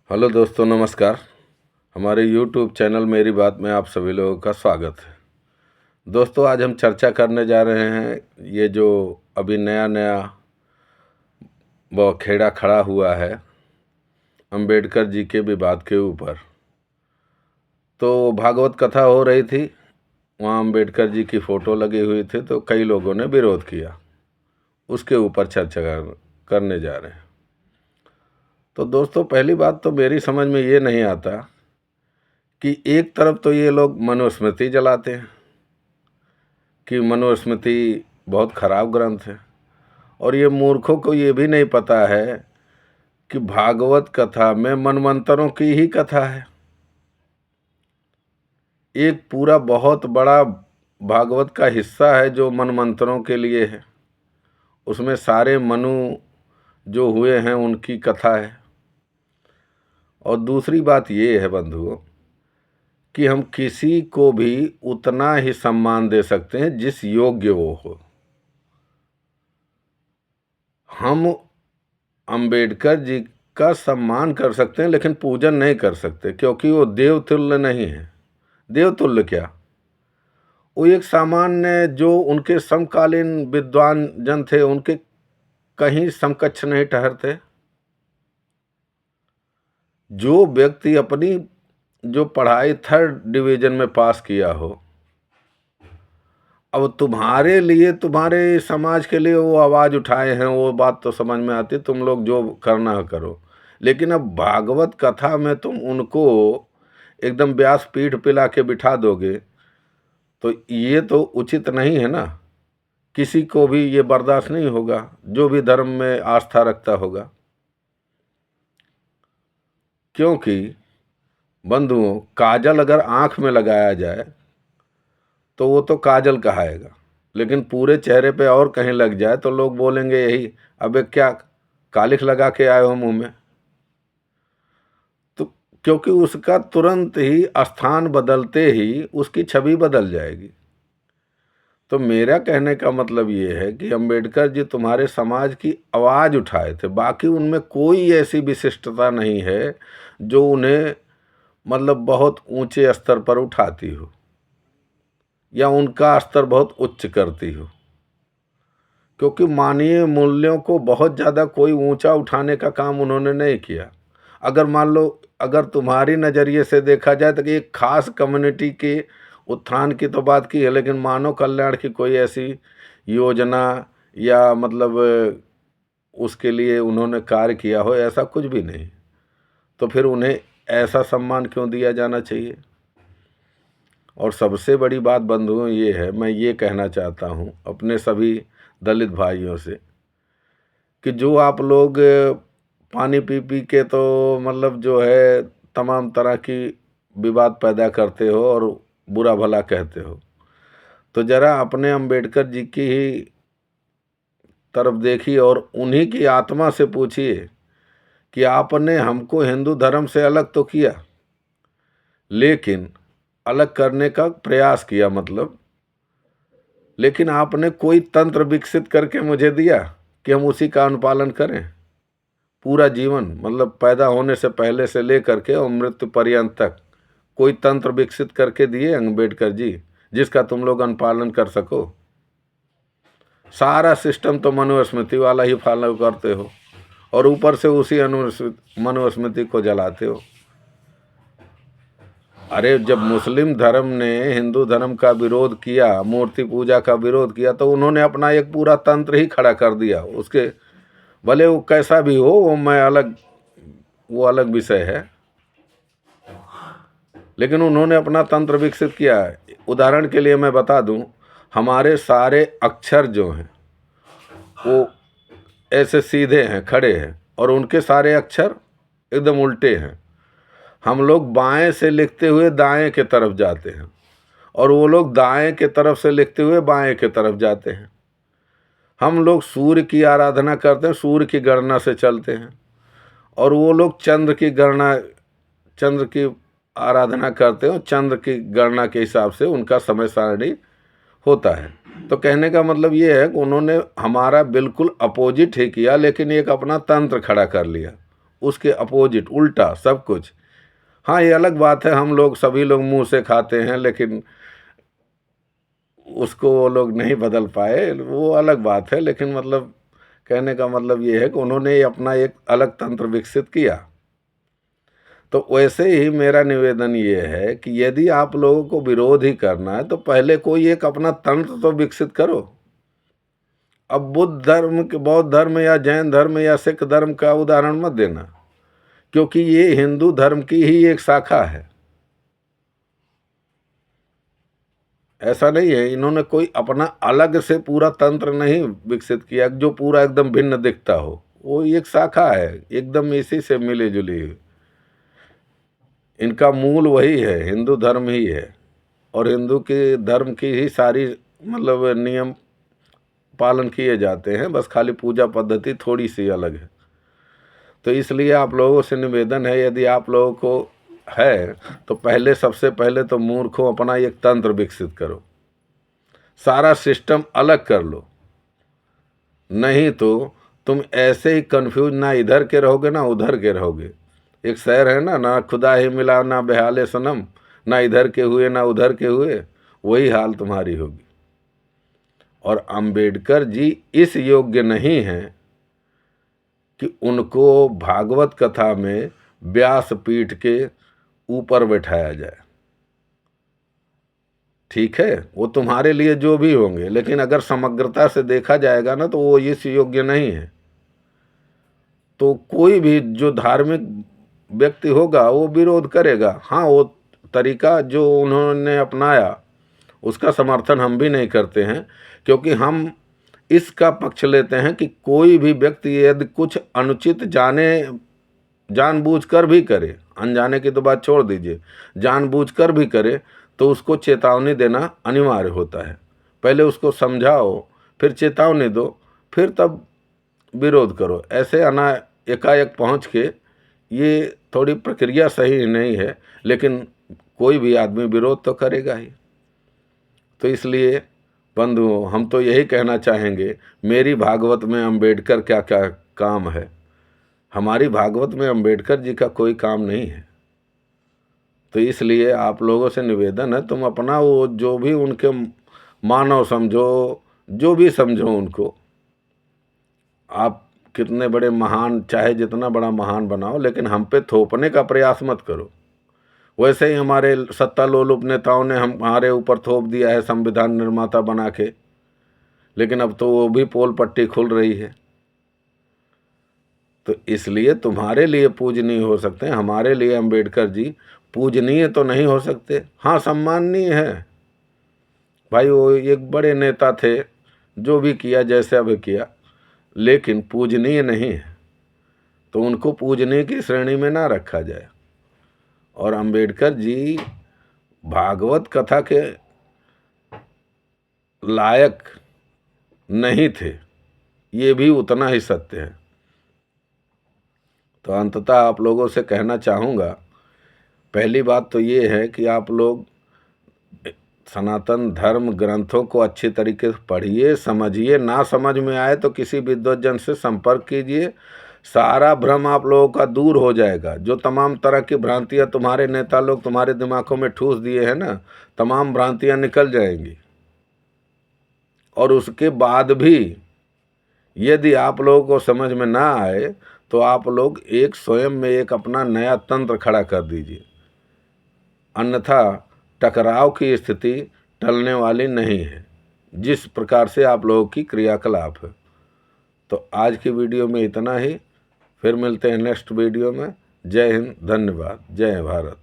Hello दोस्तों, नमस्कार। हमारे YouTube चैनल मेरी बात में आप सभी लोगों का स्वागत है। दोस्तों, आज हम चर्चा करने जा रहे हैं ये जो अभी नया नया खेड़ा खड़ा हुआ है अंबेडकर जी के विवाद के ऊपर। तो भागवत कथा हो रही थी, वहाँ अंबेडकर जी की फ़ोटो लगी हुई थी, तो कई लोगों ने विरोध किया। उसके ऊपर चर्चा करने जा रहे हैं। तो दोस्तों, पहली बात तो मेरी समझ में ये नहीं आता कि एक तरफ तो ये लोग मनुस्मृति जलाते हैं कि मनुस्मृति बहुत खराब ग्रंथ है, और ये मूर्खों को ये भी नहीं पता है कि भागवत कथा में मनवंतरों की ही कथा है। एक पूरा बहुत बड़ा भागवत का हिस्सा है जो मनवंतरों के लिए है। उसमें सारे मनु जो हुए हैं उनकी कथा है। और दूसरी बात ये है बंधुओं कि हम किसी को भी उतना ही सम्मान दे सकते हैं जिस योग्य वो हो। हम अंबेडकर जी का सम्मान कर सकते हैं लेकिन पूजन नहीं कर सकते, क्योंकि वो देवतुल्य नहीं है। देवतुल्य क्या, वो एक सामान्य जो उनके समकालीन विद्वान जन थे उनके कहीं समकक्ष नहीं ठहरते। जो व्यक्ति अपनी जो पढ़ाई 3rd डिवीजन में पास किया हो, अब तुम्हारे लिए, तुम्हारे समाज के लिए वो आवाज़ उठाए हैं, वो बात तो समझ में आती, तुम लोग जो करना है करो। लेकिन अब भागवत कथा में तुम उनको एकदम व्यास पीठ पिला के बिठा दोगे तो ये तो उचित नहीं है ना। किसी को भी ये बर्दाश्त नहीं होगा जो भी धर्म में आस्था रखता होगा। क्योंकि बंधुओं, काजल अगर आँख में लगाया जाए तो वो तो काजल कहाएगा, लेकिन पूरे चेहरे पे और कहीं लग जाए तो लोग बोलेंगे यही, अबे क्या कालिख लगा के आए हो मुंह में। तो क्योंकि उसका तुरंत ही स्थान बदलते ही उसकी छवि बदल जाएगी। तो मेरा कहने का मतलब ये है कि अंबेडकर जी तुम्हारे समाज की आवाज़ उठाए थे, बाकी उनमें कोई ऐसी विशिष्टता नहीं है जो उन्हें मतलब बहुत ऊंचे स्तर पर उठाती हो या उनका स्तर बहुत उच्च करती हो। क्योंकि मानवीय मूल्यों को बहुत ज़्यादा कोई ऊंचा उठाने का काम उन्होंने नहीं किया। अगर मान लो, अगर तुम्हारी नज़रिए से देखा जाए तो एक खास कम्युनिटी के उत्थान की तो बात की है, लेकिन मानव कल्याण की कोई ऐसी योजना या मतलब उसके लिए उन्होंने कार्य किया हो, ऐसा कुछ भी नहीं। तो फिर उन्हें ऐसा सम्मान क्यों दिया जाना चाहिए। और सबसे बड़ी बात बंधुओं ये है, मैं ये कहना चाहता हूँ अपने सभी दलित भाइयों से कि जो आप लोग पानी पी पी के तो मतलब जो है तमाम तरह की विवाद पैदा करते हो और बुरा भला कहते हो, तो ज़रा अपने अंबेडकर जी की ही तरफ देखिए और उन्हीं की आत्मा से पूछिए कि आपने हमको हिंदू धर्म से अलग तो किया, लेकिन अलग करने का प्रयास किया मतलब, लेकिन आपने कोई तंत्र विकसित करके मुझे दिया कि हम उसी का अनुपालन करें पूरा जीवन, मतलब पैदा होने से पहले से लेकर के और मृत्यु पर्यंत तक कोई तंत्र विकसित करके दिए अंबेडकर जी जिसका तुम लोग अनुपालन कर सको। सारा सिस्टम तो मनुस्मृति वाला ही फॉलो करते हो और ऊपर से उसी मनुस्मृति को जलाते हो। अरे जब मुस्लिम धर्म ने हिंदू धर्म का विरोध किया, मूर्ति पूजा का विरोध किया, तो उन्होंने अपना एक पूरा तंत्र ही खड़ा कर दिया। उसके भले वो कैसा भी हो, वो अलग विषय है, लेकिन उन्होंने अपना तंत्र विकसित किया है। उदाहरण के लिए मैं बता दूं, हमारे सारे अक्षर जो हैं वो ऐसे सीधे हैं, खड़े हैं, और उनके सारे अक्षर एकदम उल्टे हैं। हम लोग बाएं से लिखते हुए दाएं के तरफ जाते हैं और वो लोग दाएं के तरफ से लिखते हुए बाएं के तरफ जाते हैं। हम लोग सूर्य की आराधना करते हैं, सूर्य की गणना से चलते हैं, और वो लोग चंद्र की आराधना करते हैं और चंद्र की गणना के हिसाब से उनका समय सारणी होता है। तो कहने का मतलब ये है कि उन्होंने हमारा बिल्कुल अपोजिट ही किया, लेकिन एक अपना तंत्र खड़ा कर लिया, उसके अपोजिट उल्टा सब कुछ। हाँ, ये अलग बात है, हम लोग सभी लोग मुंह से खाते हैं, लेकिन उसको वो लोग नहीं बदल पाए, वो अलग बात है। लेकिन मतलब कहने का मतलब ये है कि उन्होंने अपना एक अलग तंत्र विकसित किया। तो वैसे ही मेरा निवेदन ये है कि यदि आप लोगों को विरोध ही करना है तो पहले कोई एक अपना तंत्र तो विकसित करो। अब बौद्ध धर्म या जैन धर्म या सिख धर्म का उदाहरण मत देना, क्योंकि ये हिंदू धर्म की ही एक शाखा है। ऐसा नहीं है, इन्होंने कोई अपना अलग से पूरा तंत्र नहीं विकसित किया जो पूरा एकदम भिन्न दिखता हो। वो एक शाखा है, एकदम इसी से मिली जुली हुई। इनका मूल वही है, हिंदू धर्म ही है, और हिंदू के धर्म की ही सारी मतलब नियम पालन किए जाते हैं, बस खाली पूजा पद्धति थोड़ी सी अलग है। तो इसलिए आप लोगों से निवेदन है, यदि आप लोगों को है तो पहले सबसे पहले तो मूर्खों अपना एक तंत्र विकसित करो, सारा सिस्टम अलग कर लो। नहीं तो तुम ऐसे ही कंफ्यूज, ना इधर के रहोगे ना उधर के रहोगे। एक शहर है ना खुदा ही मिला ना बेहाले सनम, ना इधर के हुए ना उधर के हुए, वही हाल तुम्हारी होगी। और अंबेडकर जी इस योग्य नहीं हैं कि उनको भागवत कथा में व्यासपीठ के ऊपर बैठाया जाए। ठीक है, वो तुम्हारे लिए जो भी होंगे, लेकिन अगर समग्रता से देखा जाएगा ना तो वो इस योग्य नहीं है। तो कोई भी जो धार्मिक व्यक्ति होगा वो विरोध करेगा। हाँ, वो तरीका जो उन्होंने अपनाया उसका समर्थन हम भी नहीं करते हैं, क्योंकि हम इसका पक्ष लेते हैं कि कोई भी व्यक्ति यदि कुछ अनुचित जानबूझकर भी करे, अनजाने की तो बात छोड़ दीजिए, जानबूझकर भी करे तो उसको चेतावनी देना अनिवार्य होता है। पहले उसको समझाओ, फिर चेतावनी दो, फिर तब विरोध करो। ऐसे एकाएक पहुंच के, ये थोड़ी प्रक्रिया सही नहीं है, लेकिन कोई भी आदमी विरोध तो करेगा ही। तो इसलिए बंधुओं, हम तो यही कहना चाहेंगे, मेरी भागवत में अंबेडकर क्या क्या काम है। हमारी भागवत में अंबेडकर जी का कोई काम नहीं है। तो इसलिए आप लोगों से निवेदन है, तुम अपना वो जो भी उनके मानव समझो, जो भी समझो उनको, आप कितने बड़े महान, चाहे जितना बड़ा महान बनाओ, लेकिन हम पे थोपने का प्रयास मत करो। वैसे ही हमारे सत्ता लोलुप नेताओं ने हमारे ऊपर थोप दिया है संविधान निर्माता बना के, लेकिन अब तो वो भी पोल पट्टी खुल रही है। तो इसलिए तुम्हारे लिए पूजनीय हो सकते हैं, हमारे लिए अंबेडकर जी पूजनीय तो नहीं हो सकते। हाँ, सम्माननीय है भाई, वो एक बड़े नेता थे, जो भी किया जैसे अभी किया, लेकिन पूजनीय नहीं है। तो उनको पूजनीय की श्रेणी में ना रखा जाए। और अंबेडकर जी भागवत कथा के लायक नहीं थे, ये भी उतना ही सत्य है। तो अंततः आप लोगों से कहना चाहूँगा, पहली बात तो ये है कि आप लोग सनातन धर्म ग्रंथों को अच्छी तरीके से पढ़िए, समझिए। ना समझ में आए तो किसी विद्वज्जन से संपर्क कीजिए, सारा भ्रम आप लोगों का दूर हो जाएगा। जो तमाम तरह की भ्रांतियां तुम्हारे नेता लोग तुम्हारे दिमागों में ठूस दिए हैं ना, तमाम भ्रांतियां निकल जाएंगी। और उसके बाद भी यदि आप लोगों को समझ में ना आए तो आप लोग एक स्वयं में एक अपना नया तंत्र खड़ा कर दीजिए, अन्यथा टकराव की स्थिति टलने वाली नहीं है, जिस प्रकार से आप लोगों की क्रियाकलाप है। तो आज की वीडियो में इतना ही, फिर मिलते हैं नेक्स्ट वीडियो में। जय हिंद, धन्यवाद, जय भारत।